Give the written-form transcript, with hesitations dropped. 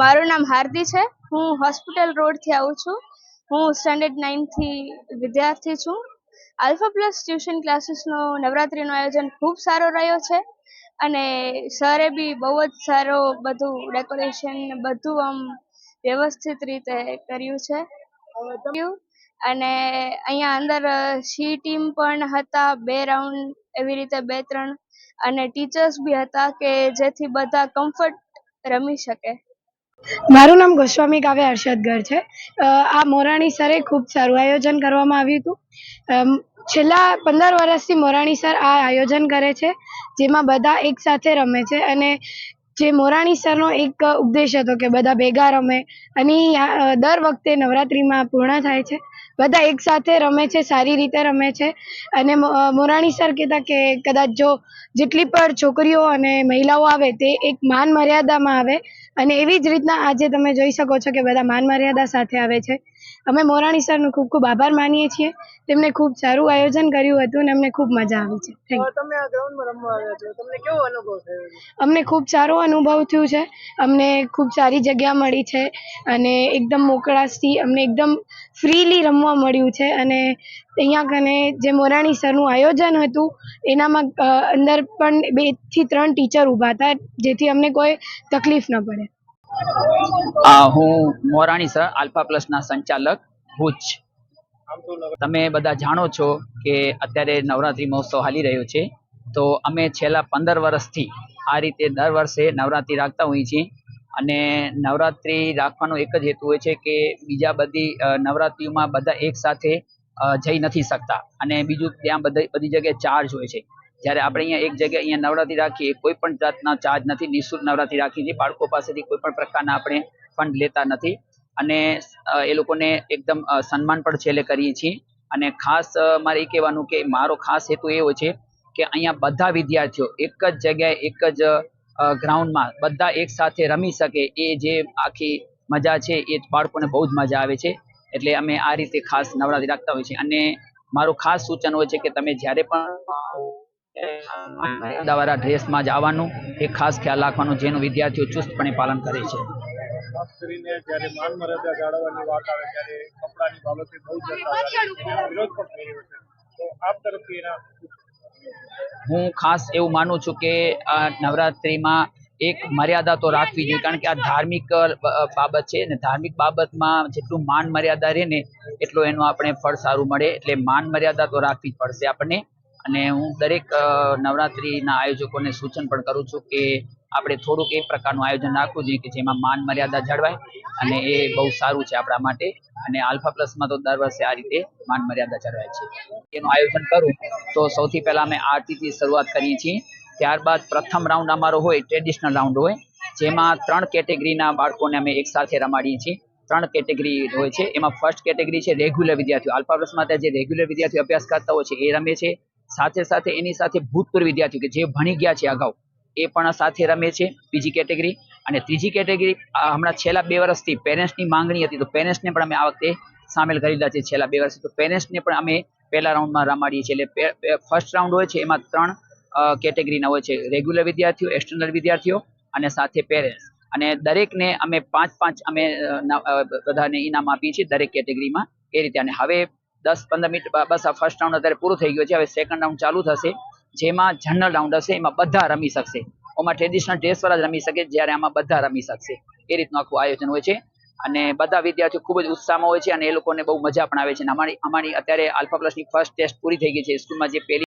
મારું નામ હાર્દી છે. હું હોસ્પિટલ રોડથી આવું છું. હું સ્ટાન્ડર્ડ 9 થી વિદ્યાર્થી છું. આલ્ફા પ્લસ ટ્યુશન ક્લાસીસનો નવરાત્રિનું આયોજન ખૂબ સારો રહ્યો છે અને સરે બી બહુ જ સારો બધું ડેકોરેશન બધું આમ વ્યવસ્થિત રીતે કર્યું છે અને અહીંયા અંદર સી ટીમ પણ હતા, 2 રાઉન્ડ એવી રીતે 2-3 અને ટીચર્સ બી હતા કે જેથી બધા કમ્ફર્ટ રમી શકે. મારું નામ ગોસ્વામી કાવ્ય હર્ષદગર છે. આ મોરાણી સરે ખૂબ સારું આયોજન કરવામાં આવ્યું હતું. છેલ્લા 15 વર્ષથી મોરાણી સર આ આયોજન કરે છે, જેમાં બધા એક સાથે રમે છે અને જે મોરાણી સરનો એક ઉપદેશ હતો કે બધા ભેગા રમે અને દર વખતે નવરાત્રિમાં પૂર્ણ થાય છે. બધા એક સાથે રમે છે, સારી રીતે રમે છે અને મોરાણી સર કહેતા કે કદાચ જો જેટલી પણ છોકરીઓ અને મહિલાઓ આવે તે એક માન મર્યાદામાં આવે અને એવી જ રીતના આજે તમે જોઈ શકો છો કે બધા માન મર્યાદા સાથે આવે છે. અમે મોરાણી સરનો ખૂબ ખૂબ આભાર માનીએ છીએ. તેમણે ખૂબ સારું આયોજન કર્યું હતું અને અમને ખૂબ મજા આવી છે. તમે આ ગ્રાઉન્ડમાં રમવા આવ્યા છો, તમને કેવો અનુભવ થયો? અમને ખૂબ સારો અનુભવ થયો છે. અમને ખૂબ સારી જગ્યા મળી છે અને એકદમ મોકળાશથી અમને એકદમ ફ્રીલી રમવા મળ્યું છે અને અહીંયા કને જે મોરાણી સરનું આયોજન હતું એનામાં અંદર પણ 2 થી 3 ટીચર ઊભા હતા, જેથી અમને કોઈ તકલીફ ન પડે. હું મોરાણી સર આલ્ફા પ્લસના સંચાલક ભુજ. તમે બધા જાણો છો કે અત્યારે નવરાત્રી મહોત્સવ હાલી રહ્યો છે, તો અમે છેલ્લા 15 વર્ષથી આ રીતે દર વર્ષે નવરાત્રી રાખતા હોઈએ છીએ અને નવરાત્રી રાખવાનો એક જ હેતુ હોય છે કે બીજા બધી નવરાત્રીમાં બધા એક સાથે જઈ નથી શકતા અને બીજું ત્યાં બધી જગ્યાએ ચાર્જ હોય છે. જ્યારે આપણે અહીંયા એક જગ્યાએ અહીંયા નવરાત્રી રાખીએ, કોઈ પણ જાતના ચાર્જ નથી, નિઃશુલ્ક નવરાત્રી રાખીએ છીએ. બાળકો પાસેથી કોઈ પણ પ્રકારના આપણે ફંડ લેતા નથી અને એ લોકોને એકદમ સન્માન પણ છેલ્લે કરીએ છીએ. અને ખાસ મારે એ કહેવાનું કે મારો ખાસ હેતુ એવો છે કે અહીંયા બધા વિદ્યાર્થીઓ એક જ જગ્યાએ એક જ ગ્રાઉન્ડમાં બધા એક સાથે રમી શકે, એ જે આખી મજા છે એ બાળકોને બહુ જ મજા આવે છે. એટલે અમે આ રીતે ખાસ નવરાત્રી રાખતા હોઈએ છીએ અને મારું ખાસ સૂચન હોય છે કે તમે જ્યારે પણ મર્યાદાવાળા ડ્રેસમાં જ આવવાનું, એ ખાસ ખ્યાલ રાખવાનો, જેનું વિદ્યાર્થીઓ ચુસ્તપણે પાલન કરે છે. ખાસ કરીને જ્યારે માન મર્યાદા જાળવવાની વાત આવે ત્યારે કપડાની બાબતે બહુ જ વિરોધ પણ થઈ રહ્યો છે, તો આપ તરફથી એના હું ખાસ એવું માનું છું કે આ નવરાત્રીમાં એક મર્યાદા તો રાખવી જોઈએ, કારણ કે આ ધાર્મિક બાબત છે ને ધાર્મિક બાબતમાં જેટલું માન મર્યાદા રહે ને એટલું એનું આપણે ફળ સારું મળે. એટલે માન મર્યાદા તો રાખવી જ પડશે આપણને. અને હું દરેક નવરાત્રીના આયોજકોને સૂચન પણ કરું છું કે આપણે થોડુંક એ પ્રકારનું આયોજન રાખવું જોઈએ કે જેમાં માન મર્યાદા જળવાય અને એ બહુ સારું છે આપણા માટે. અને આલ્ફા પ્લસમાં તો દર વર્ષે આ રીતે માન મર્યાદા જળવાય છે. એનું આયોજન કરું તો સૌથી પહેલા અમે આરતીથી શરૂઆત કરીએ છીએ. ત્યારબાદ પ્રથમ રાઉન્ડ અમારો હોય ટ્રેડિશનલ રાઉન્ડ હોય, જેમાં 3 કેટેગરીના બાળકોને અમે એક સાથે રમાડીએ છીએ. 3 કેટેગરી હોય છે. એમાં ફર્સ્ટ કેટેગરી છે રેગ્યુલર વિદ્યાર્થીઓ. આલ્ફા પ્લસમાં જે રેગ્યુલર વિદ્યાર્થીઓ અભ્યાસ કરતા હોય છે એ રમે છે. સાથે સાથે એની સાથે ભૂતપૂર્વ વિદ્યાર્થીઓ કે જે ભણી ગયા છે અગાઉ, એ પણ સાથે રમે છે, બીજી કેટેગરી. અને ત્રીજી કેટેગરી હમણાં છેલ્લા 2 વર્ષથી પેરેન્ટ્સની માંગણી હતી, તો પેરેન્ટ્સને પણ અમે આ વખતે સામેલ કરી દીધા છે. છેલ્લા 2 વર્ષથી તો પેરેન્ટ્સને પણ અમે પહેલા રાઉન્ડમાં રમાડીએ છીએ. એટલે ફર્સ્ટ રાઉન્ડ હોય છે એમાં 3 કેટેગરીના હોય છે, રેગ્યુલર વિદ્યાર્થીઓ, એક્સટર્નલ વિદ્યાર્થીઓ અને સાથે પેરેન્ટ્સ. અને દરેકને અમે 5-5 અમે બધાને ઇનામ આપીએ છીએ દરેક કેટેગરીમાં, એ રીતે. અને હવે 10-15 મિનિટ બસ આ ફર્સ્ટ રાઉન્ડ અત્યારે પૂરું થઈ ગયું છે. હવે સેકન્ડ રાઉન્ડ ચાલુ થશે, જેમાં જનરલ રાઉન્ડ હશે. એમાં બધા રમી શકશે. ઓમાં ટ્રેડિશનલ ડ્રેસવાળા જ રમી શકે, જ્યારે આમાં બધા રમી શકશે. એ રીતનું આખું આયોજન હોય છે અને બધા વિદ્યાર્થીઓ ખૂબ જ ઉત્સાહમાં હોય છે અને એ લોકોને બહુ મજા પણ આવે છે. અને અમારી અત્યારે આલ્ફા પ્લસની ફર્સ્ટ ટેસ્ટ પૂરી થઈ ગઈ છે સ્કૂલમાં. જે પહેલી